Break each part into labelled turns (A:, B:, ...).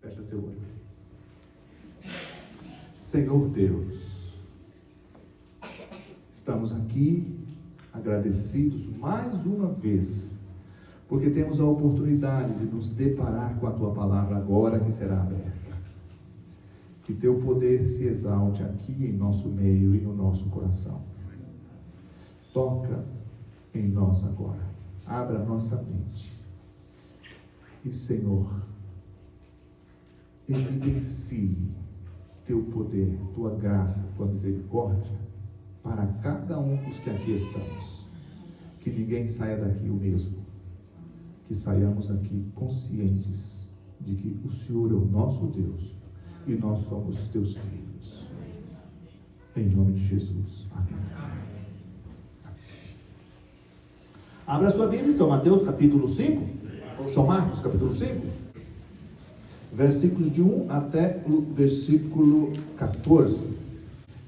A: Fecha seu olho. Senhor Deus, estamos aqui agradecidos mais uma vez, porque temos a oportunidade de nos deparar com a Tua palavra agora que será aberta. Que Teu poder se exalte aqui em nosso meio e no nosso coração. Toca em nós agora. Abra nossa mente. E, Senhor, evidencie Teu poder, Tua graça, Tua misericórdia para cada um dos que aqui estamos. Que ninguém saia daqui o mesmo. Que saiamos daqui conscientes de que o Senhor é o nosso Deus e nós somos os Teus filhos. Em nome de Jesus. Amém. Abra sua Bíblia, São Mateus capítulo 5, ou São Marcos capítulo 5, versículos de 1 até o versículo 14.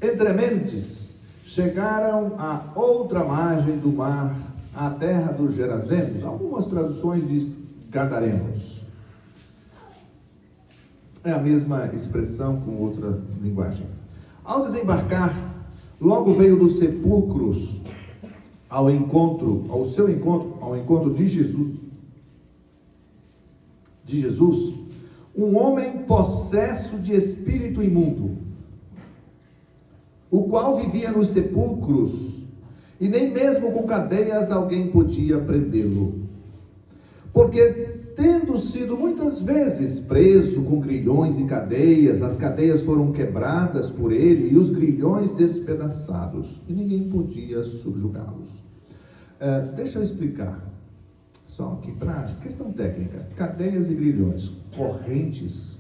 A: Entrementes, chegaram à outra margem do mar, à terra dos Gerazenos. Algumas traduções diz Gadarenos. É a mesma expressão com outra linguagem. Ao desembarcar, logo veio dos sepulcros ao encontro de Jesus, um homem possesso de espírito imundo, o qual vivia nos sepulcros, e nem mesmo com cadeias alguém podia prendê-lo, porque tendo sido muitas vezes preso com grilhões e cadeias, as cadeias foram quebradas por ele e os grilhões despedaçados, e ninguém podia subjugá-los. Deixa eu explicar, só aqui para questão técnica. Cadeias e grilhões. Correntes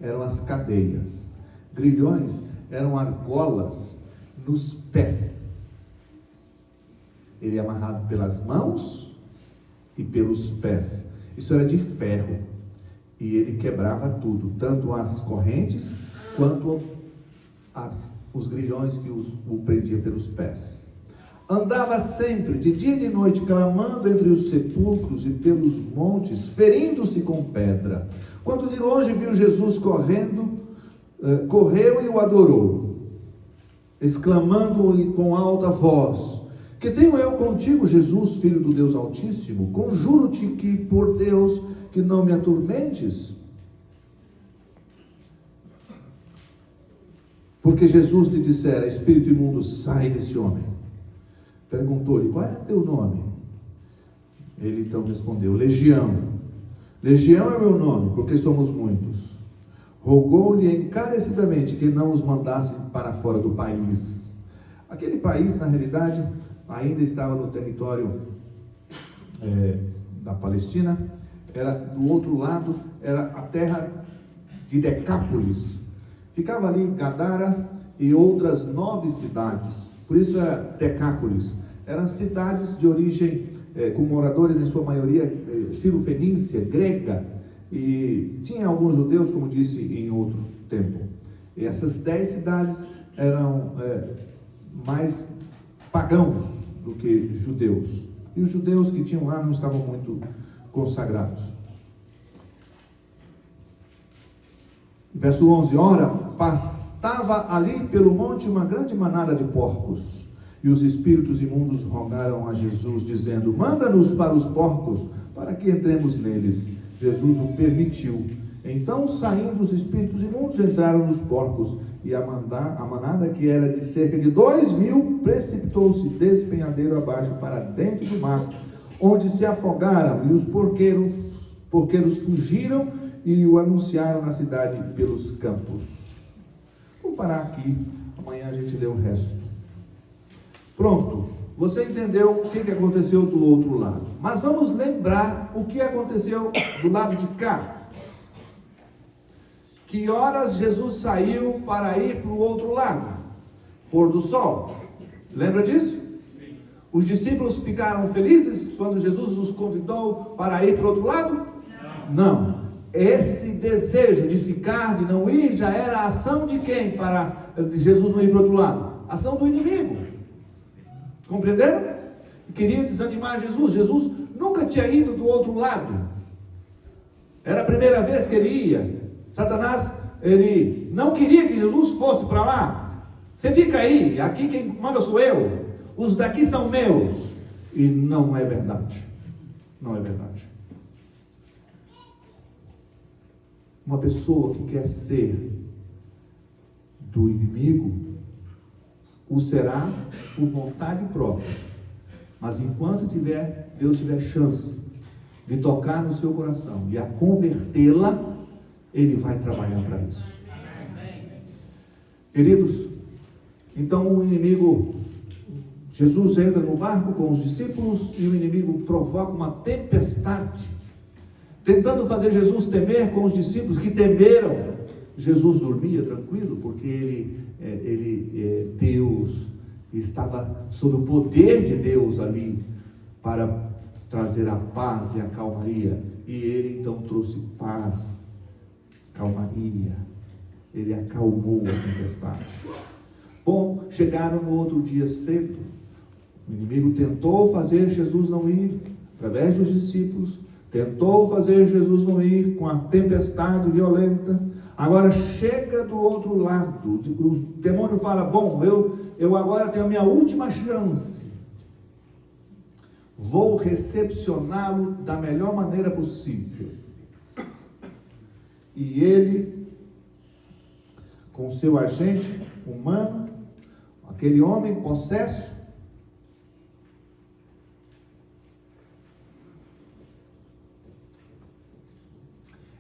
A: eram as cadeias, grilhões eram argolas nos pés. Ele é amarrado pelas mãos e pelos pés. Isso era de ferro, e ele quebrava tudo, tanto as correntes, quanto os grilhões que o prendiam pelos pés. Andava sempre, de dia e de noite, clamando entre os sepulcros e pelos montes, ferindo-se com pedra. Quando de longe viu Jesus correndo, correu e o adorou, exclamando com alta voz: que tenho eu contigo, Jesus, Filho do Deus Altíssimo? Conjuro-te que, por Deus, que não me atormentes. Porque Jesus lhe dissera: espírito imundo, sai desse homem. Perguntou-lhe: qual é teu nome? Ele então respondeu: Legião. Legião é meu nome, porque somos muitos. Rogou-lhe encarecidamente que não os mandasse para fora do país. Aquele país, na realidade, ainda estava no território da Palestina. Era do outro lado, era a terra de Decápolis. Ficava ali Gadara e outras 9 cidades. Por isso era Decápolis. Eram cidades de origem, com moradores em sua maioria sírio-fenícia, grega, e tinha alguns judeus, como disse em outro tempo. E essas 10 cidades eram mais pagãos do que judeus. E os judeus que tinham lá não estavam muito consagrados. Verso 11: ora, pastava ali pelo monte uma grande manada de porcos, e os espíritos imundos rogaram a Jesus, dizendo: manda-nos para os porcos, para que entremos neles. Jesus o permitiu. Então, saindo os espíritos imundos, entraram nos porcos, e a manada, que era de cerca de 2.000, precipitou-se despenhadeiro abaixo para dentro do mar, onde se afogaram, e os porqueiros fugiram e o anunciaram na cidade pelos campos. Vamos parar aqui, amanhã a gente lê o resto. Pronto, você entendeu o que aconteceu do outro lado, mas vamos lembrar o que aconteceu do lado de cá. Que horas Jesus saiu para ir para o outro lado? Pôr do sol. Lembra disso? Os discípulos ficaram felizes quando Jesus os convidou para ir para o outro lado? Não. Esse desejo de ficar, de não ir, já era a ação de quem para Jesus não ir para o outro lado? Ação do inimigo. Compreenderam? Queria desanimar Jesus. Jesus nunca tinha ido do outro lado. Era a primeira vez que ele ia.
B: Satanás, ele não queria que Jesus fosse para lá. Você fica aí, aqui quem manda sou eu, os daqui são meus. E não é verdade. Não é verdade. Uma pessoa que quer ser do inimigo, o será por vontade própria. Mas enquanto Deus tiver chance de tocar no seu coração e a convertê-la, Ele vai trabalhar para isso. Queridos, então o inimigo, Jesus entra no barco com os discípulos e o inimigo provoca uma tempestade, tentando fazer Jesus temer com os discípulos que temeram. Jesus dormia tranquilo, porque Deus estava sob o poder de Deus ali para trazer a paz e a calmaria. E Ele então trouxe paz, calmaria. Ele acalmou a tempestade. Bom, chegaram no outro dia cedo. O inimigo tentou fazer Jesus não ir, através dos discípulos. Tentou fazer Jesus não ir com a tempestade violenta. Agora chega do outro lado. O demônio fala: bom, eu agora tenho a minha última chance. Vou recepcioná-lo da melhor maneira possível. E ele, com seu agente humano, aquele homem possesso,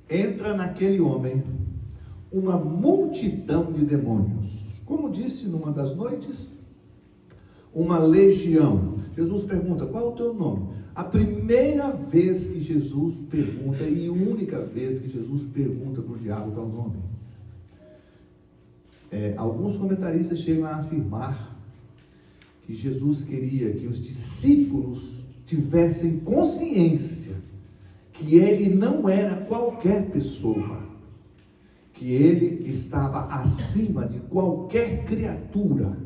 B: entra naquele homem uma multidão de demônios. Como disse numa das noites, uma legião. Jesus pergunta: qual é o teu nome? A primeira vez que Jesus pergunta, e única vez que Jesus pergunta para o diabo qual é o nome. Alguns comentaristas chegam a afirmar que Jesus queria que os discípulos tivessem consciência que ele não era qualquer pessoa, que ele estava acima de qualquer criatura,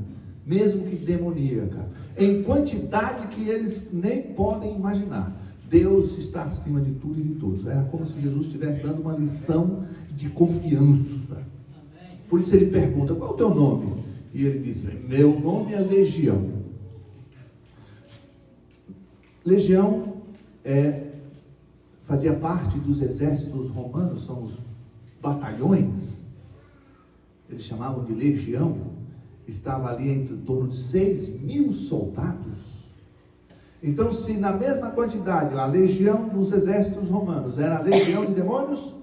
B: mesmo que demoníaca, em quantidade que eles nem podem imaginar. Deus está acima de tudo e de todos. Era como se Jesus estivesse dando uma lição de confiança. Por isso ele pergunta: qual é o teu nome? E ele disse: meu nome é Legião. Legião fazia parte dos exércitos romanos, são os batalhões, eles chamavam de legião. Estava ali em torno de 6.000 soldados. Então, se na mesma quantidade a legião dos exércitos romanos era a legião de demônios,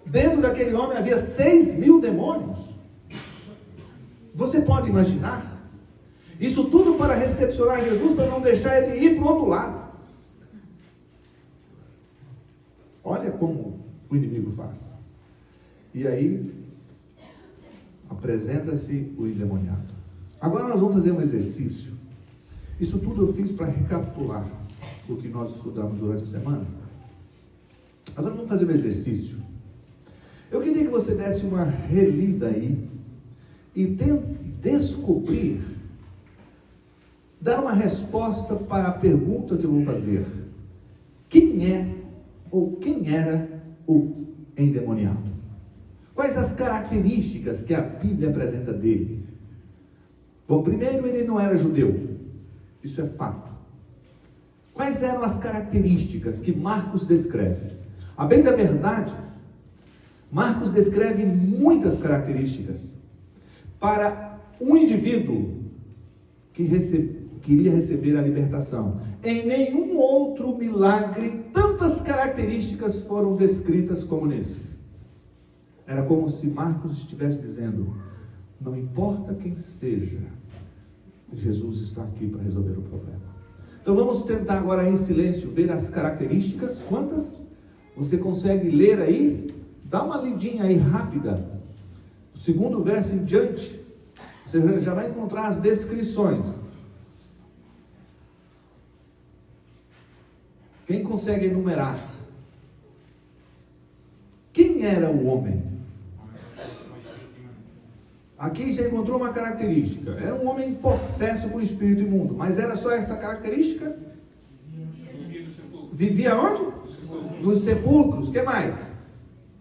B: dentro daquele homem havia 6.000 demônios. Você pode imaginar? Isso tudo para recepcionar Jesus, para não deixar ele ir para o outro lado. Olha como o inimigo faz. E aí apresenta-se o endemoniado. Agora nós vamos fazer um exercício. Isso tudo eu fiz para recapitular o que nós estudamos durante a semana. Agora vamos fazer um exercício. Eu queria que você desse uma relida aí e tente descobrir, dar uma resposta para a pergunta que eu vou fazer: quem é ou quem era o endemoniado? Quais as características que a Bíblia apresenta dele? Bom, primeiro, ele não era judeu. Isso é fato. Quais eram as características que Marcos descreve? A bem da verdade, Marcos descreve muitas características para um indivíduo que queria receber a libertação. Em nenhum outro milagre tantas características foram descritas como nesse. Era como se Marcos estivesse dizendo: não importa quem seja, Jesus está aqui para resolver o problema. Então vamos tentar agora em silêncio ver as características. Quantas? Você consegue ler aí? Dá uma lidinha aí rápida. O segundo verso em diante, você já vai encontrar as descrições. Quem consegue enumerar? Quem era o homem? Aqui já encontrou uma característica. Era um homem possesso com espírito imundo. Mas era só essa característica? Vivia onde? Nos sepulcros. O que mais?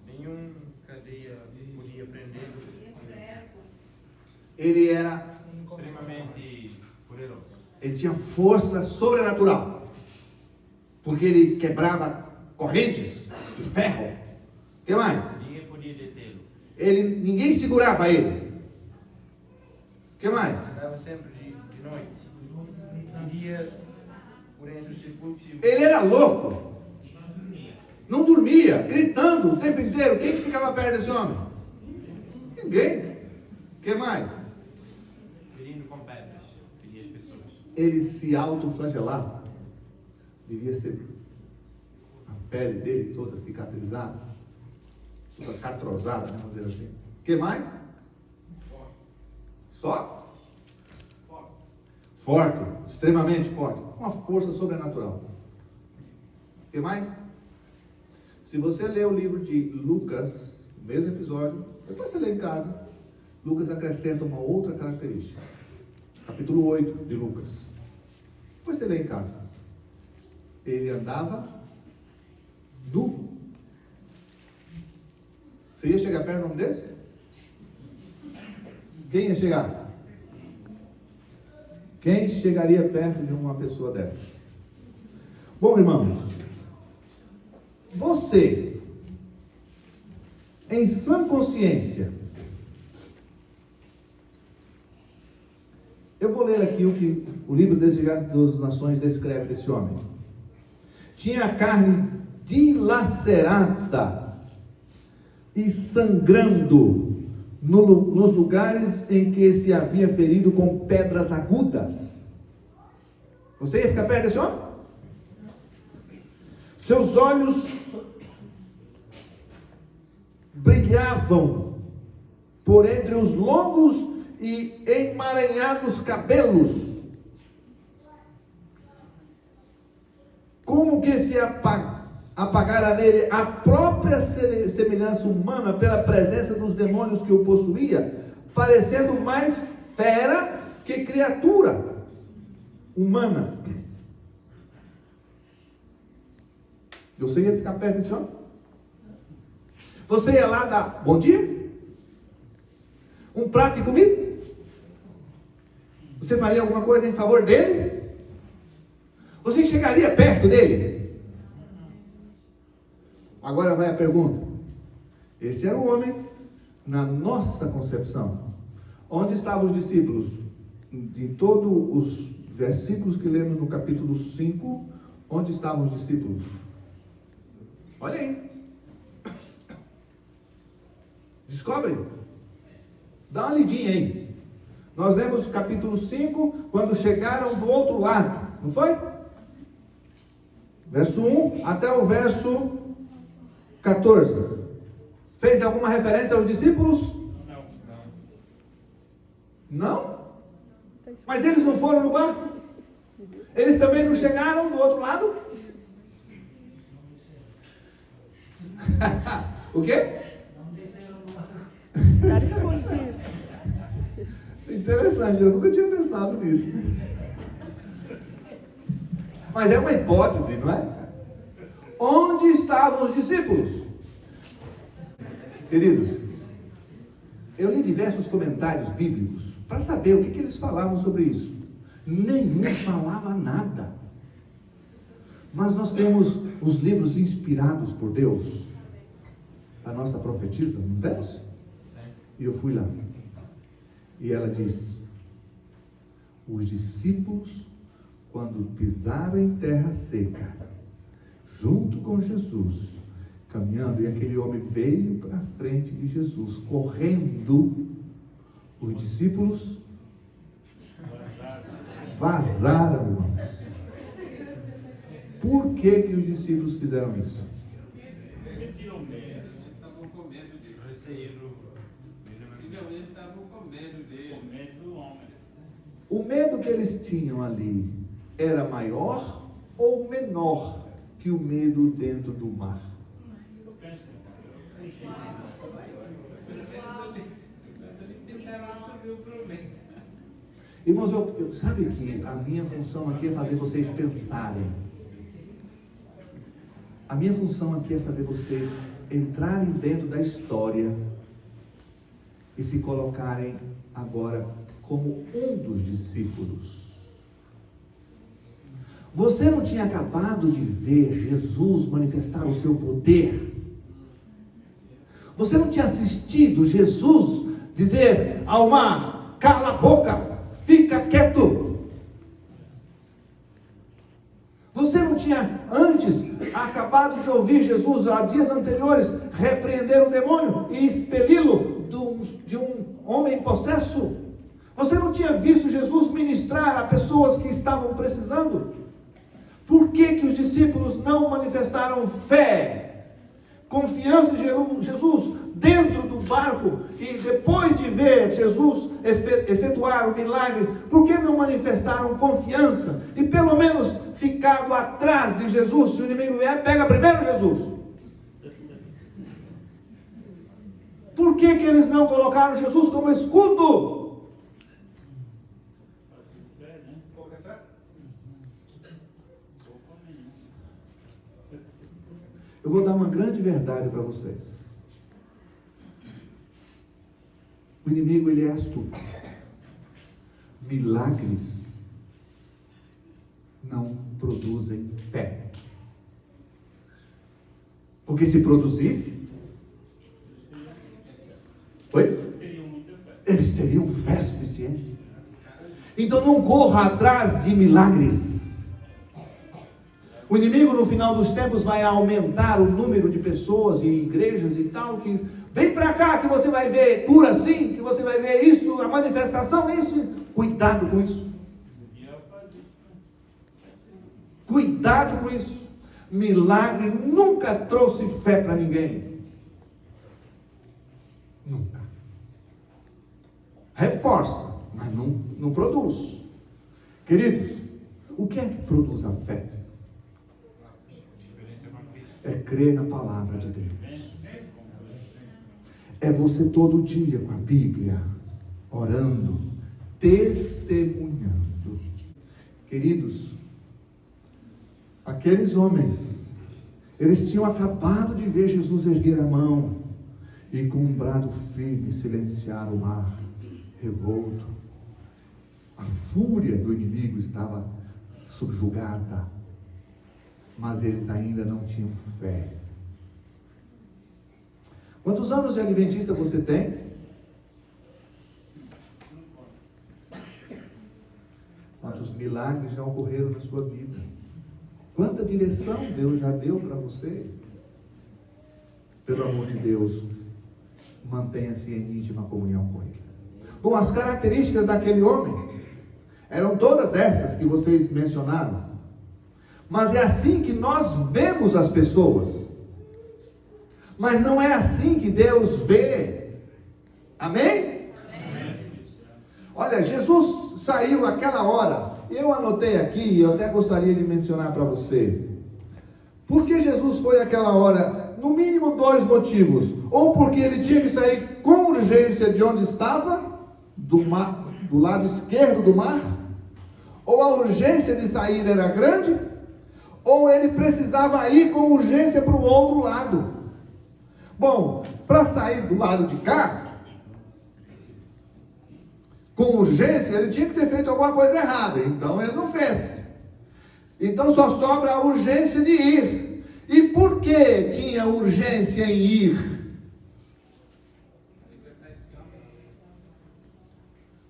C: Nenhuma cadeia
B: Ele era
C: extremamente poderoso.
B: Ele tinha força sobrenatural. Porque ele quebrava correntes de ferro. O que mais?
C: Ninguém podia detê-lo.
B: Ninguém segurava ele. O que mais?
C: Andava sempre de noite. Iria por entre os sepulcros.
B: Ele era louco. Não dormia, gritando o tempo inteiro. Quem que ficava perto desse homem? Ninguém. O que mais?
C: Ferindo com pedras. Feria as pessoas.
B: Ele se autoflagelava. Devia ser a pele dele toda cicatrizada, toda catrosada, vamos dizer assim. O que mais? Só? Forte, extremamente forte, uma força sobrenatural. O que mais? Se você ler o livro de Lucas, no mesmo episódio, depois você lê em casa, Lucas acrescenta uma outra característica. Capítulo 8 de Lucas. Depois você lê em casa. Ele andava nu. Você ia chegar perto de um desse? Quem ia chegar? Quem chegaria perto de uma pessoa dessa? Bom, irmãos, você, em sã consciência, eu vou ler aqui o que o livro Desejado das Nações descreve desse homem. Tinha a carne dilacerada e sangrando nos lugares em que se havia ferido com pedras agudas. Você ia ficar perto desse homem? Seus olhos brilhavam por entre os longos e emaranhados cabelos, como que se apagara nele a própria semelhança humana pela presença dos demônios que o possuía, parecendo mais fera que criatura humana. Você ia ficar perto desse homem? Você ia lá dar bom dia? Um prato de comida? Você faria alguma coisa em favor dele? Você chegaria perto dele? Agora vai a pergunta. Esse era o homem na nossa concepção. Onde estavam os discípulos? Em todos os versículos que lemos no capítulo 5, onde estavam os discípulos? Olha aí. Descobre. Dá uma lidinha aí. Nós lemos capítulo 5, quando chegaram do outro lado. Não foi? Verso 1 até o verso 14. Fez alguma referência aos discípulos? Não? Mas eles não foram no barco? Eles também não chegaram do outro lado? O quê?
D: Está escondido.
B: Interessante, eu nunca tinha pensado nisso. Mas é uma hipótese, não é? Onde estavam os discípulos? Queridos, eu li diversos comentários bíblicos para saber o que eles falavam sobre isso. Nenhum falava nada. Mas nós temos os livros inspirados por Deus. A nossa profetisa, não temos? E eu fui lá. E ela diz: os discípulos, quando pisaram em terra seca, junto com Jesus, caminhando, e aquele homem veio para frente de Jesus, correndo, os discípulos vazaram, irmão. Por que os discípulos fizeram isso?
E: Estavam com medo dele. Possivelmente estavam com medo dele. Com medo do homem.
B: O medo que eles tinham ali era maior ou menor que o medo dentro do mar? Irmãos, sabe que a minha função aqui é fazer vocês pensarem. A minha função aqui é fazer vocês entrarem dentro da história e se colocarem agora como um dos discípulos. Você não tinha acabado de ver Jesus manifestar o seu poder? Você não tinha assistido Jesus dizer ao mar: cala a boca, fica quieto? Você não tinha antes acabado de ouvir Jesus, há dias anteriores, repreender o demônio e expeli-lo de um homem possesso? Você não tinha visto Jesus ministrar a pessoas que estavam precisando? Por que os discípulos não manifestaram fé, confiança em Jesus dentro do barco e depois de ver Jesus efetuar o milagre, por que não manifestaram confiança e pelo menos ficado atrás de Jesus? Se o inimigo vier, pega primeiro Jesus. Por que eles não colocaram Jesus como escudo? Eu vou dar uma grande verdade para vocês. O inimigo, ele é astuto. Milagres não produzem fé. Porque se produzisse, eles teriam fé suficiente. Então não corra atrás de milagres. O inimigo no final dos tempos vai aumentar o número de pessoas e igrejas e tal, que vem para cá que você vai ver cura assim, que você vai ver isso, a manifestação, isso. Cuidado com isso. Cuidado com isso. Milagre nunca trouxe fé para ninguém. Nunca. Reforça, mas não produz. Queridos, o que é que produz a fé? É crer na palavra de Deus. É você todo dia com a Bíblia, orando, testemunhando. Queridos, aqueles homens, eles tinham acabado de ver Jesus erguer a mão e com um brado firme silenciar o mar revolto. A fúria do inimigo estava subjugada. Mas eles ainda não tinham fé. Quantos anos de adventista você tem? Quantos milagres já ocorreram na sua vida? Quanta direção Deus já deu para você? Pelo amor de Deus, mantenha-se em íntima comunhão com Ele. Bom, as características daquele homem eram todas essas que vocês mencionaram. Mas é assim que nós vemos as pessoas. Mas não é assim que Deus vê. Amém? Amém. Olha, Jesus saiu aquela hora. Eu anotei aqui, eu até gostaria de mencionar para você. Por que Jesus foi aquela hora? No mínimo 2 motivos. Ou porque ele tinha que sair com urgência de onde estava, do lado esquerdo do mar. Ou a urgência de sair era grande. Ou ele precisava ir com urgência para o outro lado. Bom, para sair do lado de cá, com urgência, ele tinha que ter feito alguma coisa errada. Então ele não fez. Então só sobra a urgência de ir. E por que tinha urgência em ir?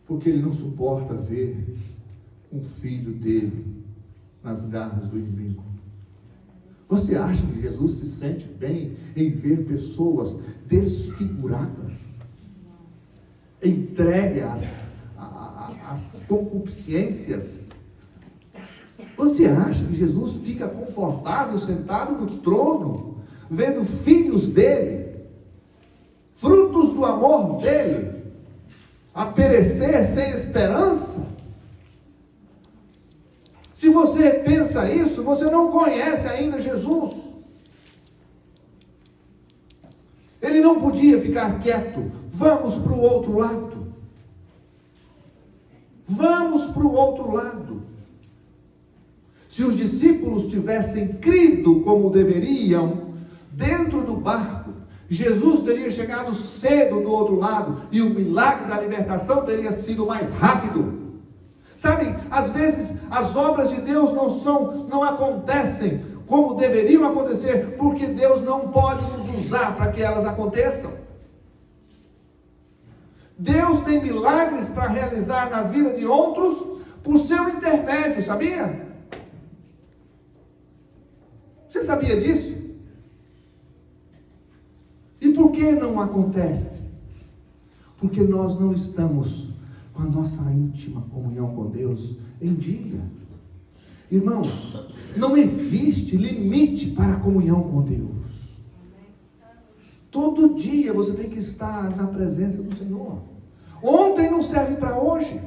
B: Porque ele não suporta ver um filho dele nas garras do inimigo. Você acha que Jesus se sente bem em ver pessoas desfiguradas, entregue às concupiscências? Você acha que Jesus fica confortável sentado no trono, vendo filhos dele, frutos do amor dele, a perecer sem esperança? Se você pensa isso, você não conhece ainda Jesus. Ele não podia ficar quieto. Vamos para o outro lado. Vamos para o outro lado. Se os discípulos tivessem crido como deveriam, dentro do barco, Jesus teria chegado cedo do outro lado e o milagre da libertação teria sido mais rápido. Sabe, às vezes as obras de Deus não acontecem como deveriam acontecer, porque Deus não pode nos usar para que elas aconteçam. Deus tem milagres para realizar na vida de outros por seu intermédio, sabia? Você sabia disso? E por que não acontece? Porque nós não estamos com a nossa íntima comunhão com Deus em dia. Irmãos, não existe limite para a comunhão com Deus. Todo dia você tem que estar na presença do Senhor. Ontem não serve para hoje.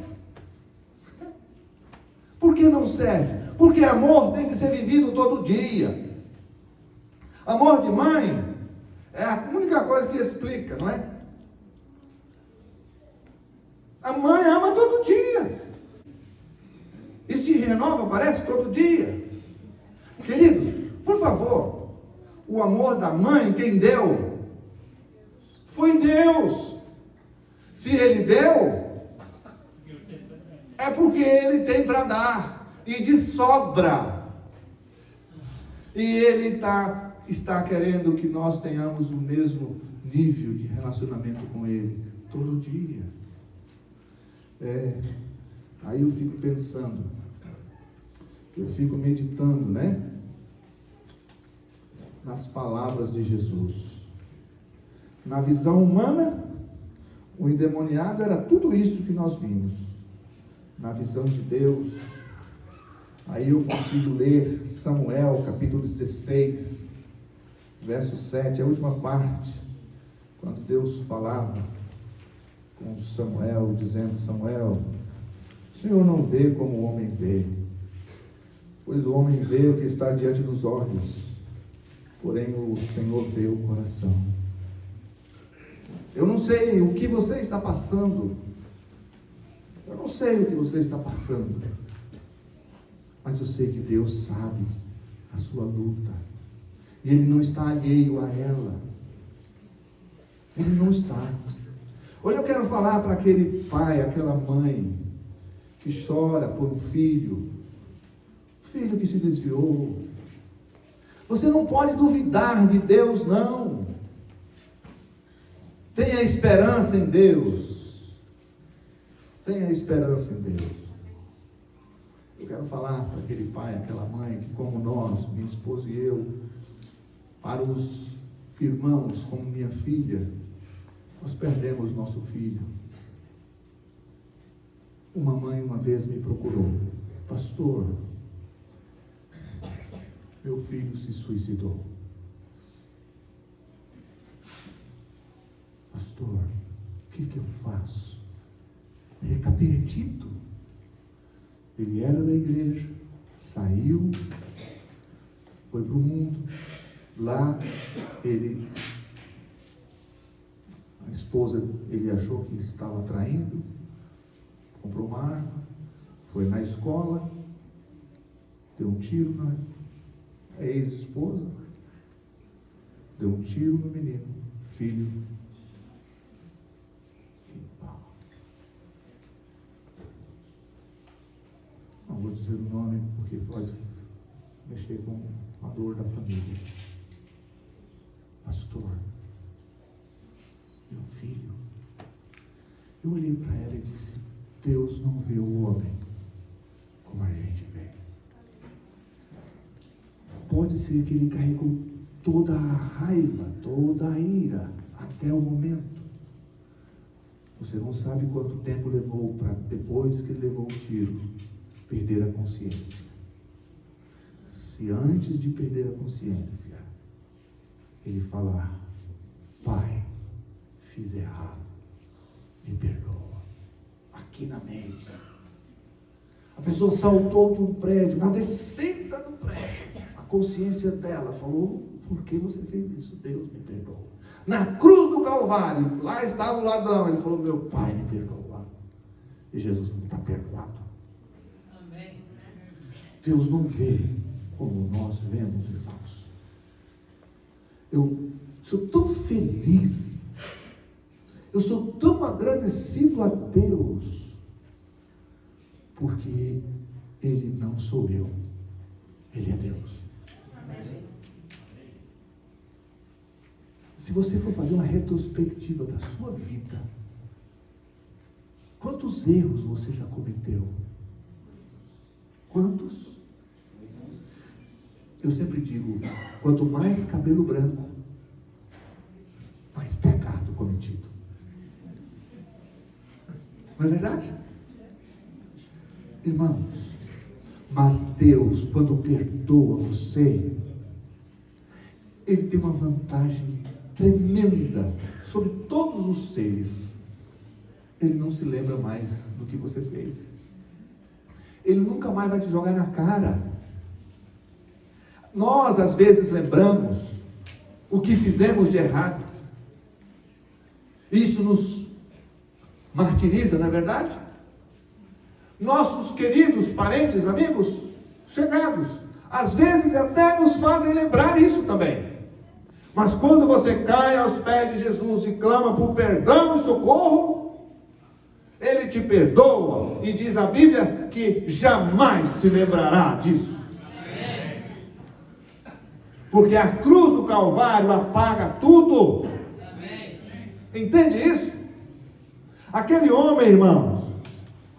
B: Por que não serve? Porque amor tem que ser vivido todo dia. Amor de mãe é a única coisa que explica, não é? A mãe ama todo dia. E se renova, parece, todo dia. Queridos, por favor, o amor da mãe, quem deu? Foi Deus. Se Ele deu, é porque Ele tem para dar. E de sobra. E Ele está querendo que nós tenhamos o mesmo nível de relacionamento com Ele todo dia. Aí eu fico pensando, eu fico meditando, né? Nas palavras de Jesus. Na visão humana, o endemoniado era tudo isso que nós vimos. Na visão de Deus, aí eu consigo ler Samuel, capítulo 16, verso 7, a última parte, quando Deus falava com Samuel, dizendo: Samuel, o Senhor não vê como o homem vê, pois o homem vê o que está diante dos olhos, porém o Senhor vê o coração. Eu não sei o que você está passando, eu não sei o que você está passando, mas eu sei que Deus sabe a sua luta, e Ele não está alheio a ela. Ele não está. Hoje eu quero falar para aquele pai, aquela mãe que chora por um filho que se desviou. Você não pode duvidar de Deus, não. Tenha esperança em Deus. Tenha esperança em Deus. Eu quero falar para aquele pai, aquela mãe que, como nós, minha esposa e eu, para os irmãos, como minha filha, nós perdemos nosso filho. Uma mãe uma vez me procurou: pastor, meu filho se suicidou. Pastor, o que eu faço? Ele está perdido. Ele era da igreja, saiu, foi para o mundo. Lá a esposa, ele achou que estava traindo, comprou uma arma, foi na escola, deu um tiro na ex-esposa, deu um tiro no menino, filho. Não vou dizer o nome porque pode mexer com a dor da família. Pastor, meu filho. Eu olhei para ela e disse: Deus não vê o homem como a gente vê. Pode ser que ele carregou toda a raiva, toda a ira, até o momento. Você não sabe quanto tempo levou para, depois que ele levou o tiro, perder a consciência. Se antes de perder a consciência, ele falar: pai, fiz errado, me perdoa, aqui na mente. A pessoa saltou de um prédio, na descida do prédio, a consciência dela falou: por que você fez isso? Deus me perdoa. Na cruz do Calvário, lá estava o ladrão, ele falou: meu pai me perdoa. E Jesus não está perdoado. Amém. Deus não vê como nós vemos, irmãos. Sou tão feliz. Eu sou tão agradecido a Deus. Porque Ele não sou eu. Ele é Deus. Se você for fazer uma retrospectiva da sua vida, quantos erros você já cometeu? Quantos? Eu sempre digo, quanto mais cabelo branco, mais pecado cometido. Não é verdade? Irmãos, mas Deus, quando perdoa você, Ele tem uma vantagem tremenda sobre todos os seres. Ele não se lembra mais do que você fez. Ele nunca mais vai te jogar na cara. Nós, às vezes, lembramos o que fizemos de errado. Isso nos martiriza, não é verdade? Nossos queridos parentes, amigos, chegados, às vezes até nos fazem lembrar isso também. Mas quando você cai aos pés de Jesus e clama por perdão e socorro, Ele te perdoa, e diz a Bíblia que jamais se lembrará disso. Amém. Porque a cruz do Calvário apaga tudo. Amém. Entende isso? Aquele homem, irmãos,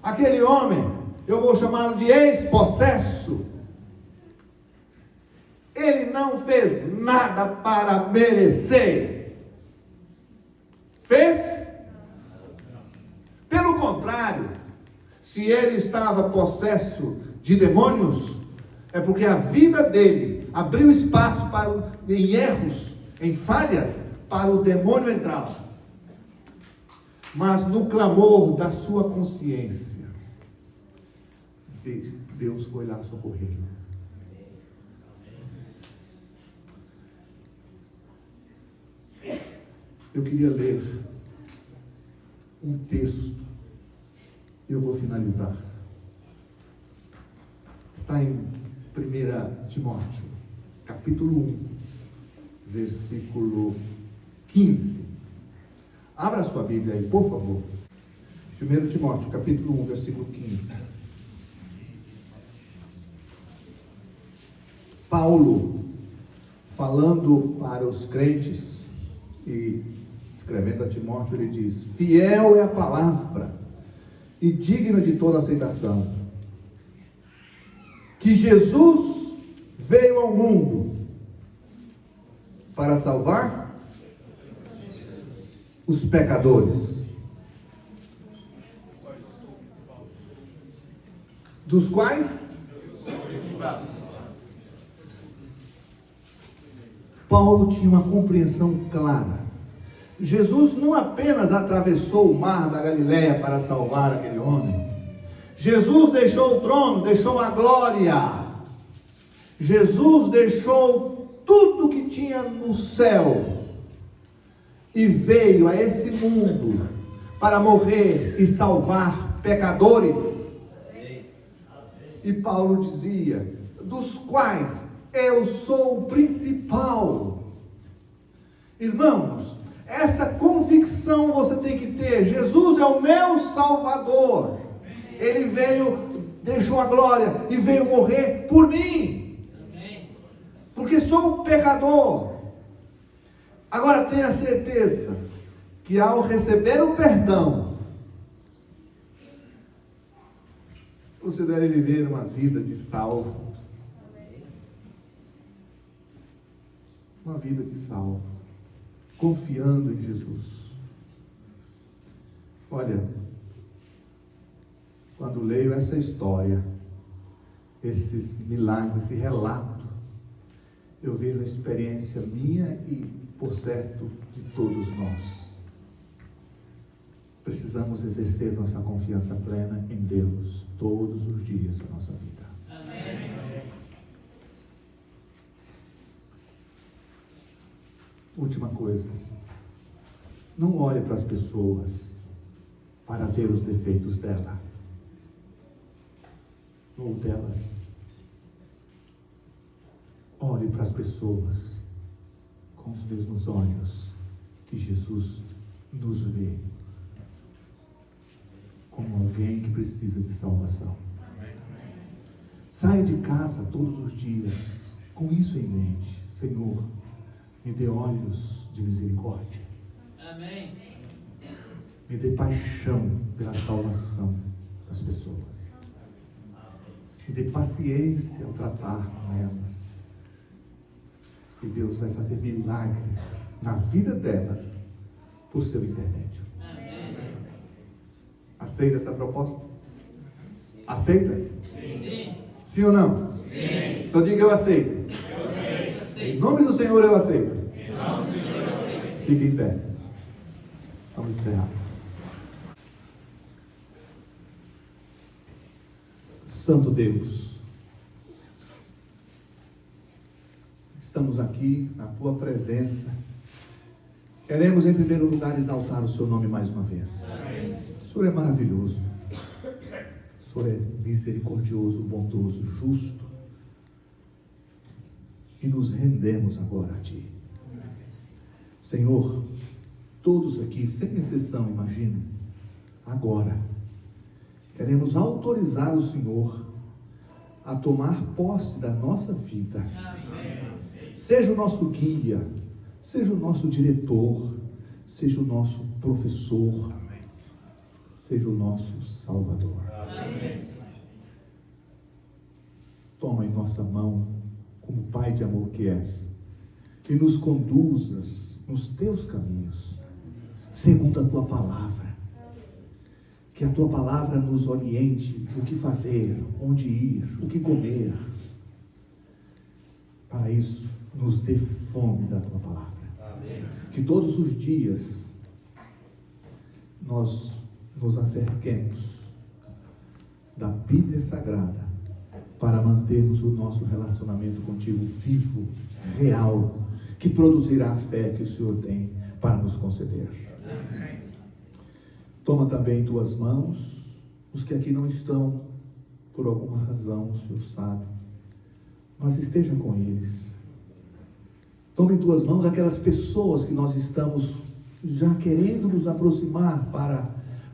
B: aquele homem, eu vou chamá-lo de ex-possesso, ele não fez nada para merecer. Fez? Pelo contrário, se ele estava possesso de demônios, é porque a vida dele abriu espaço para, em erros, em falhas, para o demônio entrar. Mas no clamor da sua consciência, Deus foi lá socorrê-lo. Eu queria ler um texto, e eu vou finalizar. Está em 1 Timóteo, capítulo 1, versículo 15. Abra a sua Bíblia aí, por favor. 1 Timóteo, capítulo 1, versículo 15. Paulo, falando para os crentes e escrevendo a Timóteo, ele diz: fiel é a palavra e digna de toda aceitação, que Jesus veio ao mundo para salvar os pecadores, dos quais Paulo tinha uma compreensão clara. Jesus não apenas atravessou o mar da Galileia para salvar aquele homem. Jesus deixou o trono, deixou a glória. Jesus deixou tudo que tinha no céu e veio a esse mundo para morrer e salvar pecadores. E Paulo dizia: dos quais eu sou o principal. Irmãos, essa convicção você tem que ter. Jesus é o meu Salvador. Ele veio, deixou a glória e veio morrer por mim, porque sou um pecador. Agora tenha certeza que ao receber o perdão, você deve viver uma vida de salvo. Uma vida de salvo, confiando em Jesus. Olha, quando leio essa história, esses milagres, esse relato, eu vejo a experiência minha e, por certo, de todos nós. Precisamos exercer nossa confiança plena em Deus todos os dias da nossa vida. Amém. Última coisa, não olhe para as pessoas para ver os defeitos dela ou delas. Olhe para as pessoas com os mesmos olhos que Jesus nos vê, como alguém que precisa de salvação. Saia de casa todos os dias com isso em mente. Senhor, me dê olhos de misericórdia.
D: Amém.
B: Me dê paixão pela salvação das pessoas. Me dê paciência ao tratar com elas. E Deus vai fazer milagres na vida delas por seu intermédio.
D: Amém.
B: Aceita essa proposta? Aceita?
D: Sim.
B: Sim ou não?
D: Sim.
B: Então diga: eu aceito.
D: Eu sei.
B: Em nome do Senhor eu aceito.
D: Em nome do Senhor eu sei.
B: Fique em pé. Vamos encerrar. Santo Deus, estamos aqui na Tua presença. Queremos em primeiro lugar exaltar o Seu nome mais uma vez. O Senhor é maravilhoso. O Senhor é misericordioso, bondoso, justo. E nos rendemos agora a Ti. Senhor, todos aqui, sem exceção, imagino, agora, queremos autorizar o Senhor a tomar posse da nossa vida. Seja o nosso guia, seja o nosso diretor, seja o nosso professor, seja o nosso Salvador. Toma em nossa mão, como Pai de amor que és, e nos conduzas nos teus caminhos, segundo a tua palavra. Que a tua palavra nos oriente o que fazer, onde ir, o que comer. Para isso, nos dê fome da tua palavra. Amém. Que todos os dias nós nos acerquemos da Bíblia Sagrada para mantermos o nosso relacionamento contigo vivo, real, que produzirá a fé que o Senhor tem para nos conceder. Amém. Toma também em tuas mãos os que aqui não estão, por alguma razão, o Senhor sabe, mas esteja com eles. Toma em tuas mãos aquelas pessoas que nós estamos já querendo nos aproximar para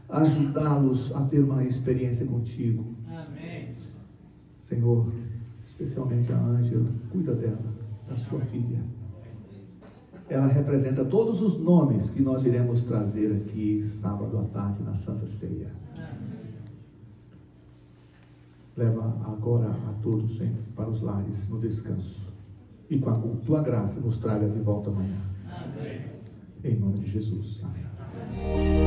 B: ajudá-los a ter uma experiência contigo. Amém. Senhor, especialmente a Ângela, cuida dela, da sua filha. Ela representa todos os nomes que nós iremos trazer aqui sábado à tarde na Santa Ceia. Leva agora a todos para os lares no descanso. E com a tua graça nos traga de volta amanhã. Amém. Em nome de Jesus. Amém.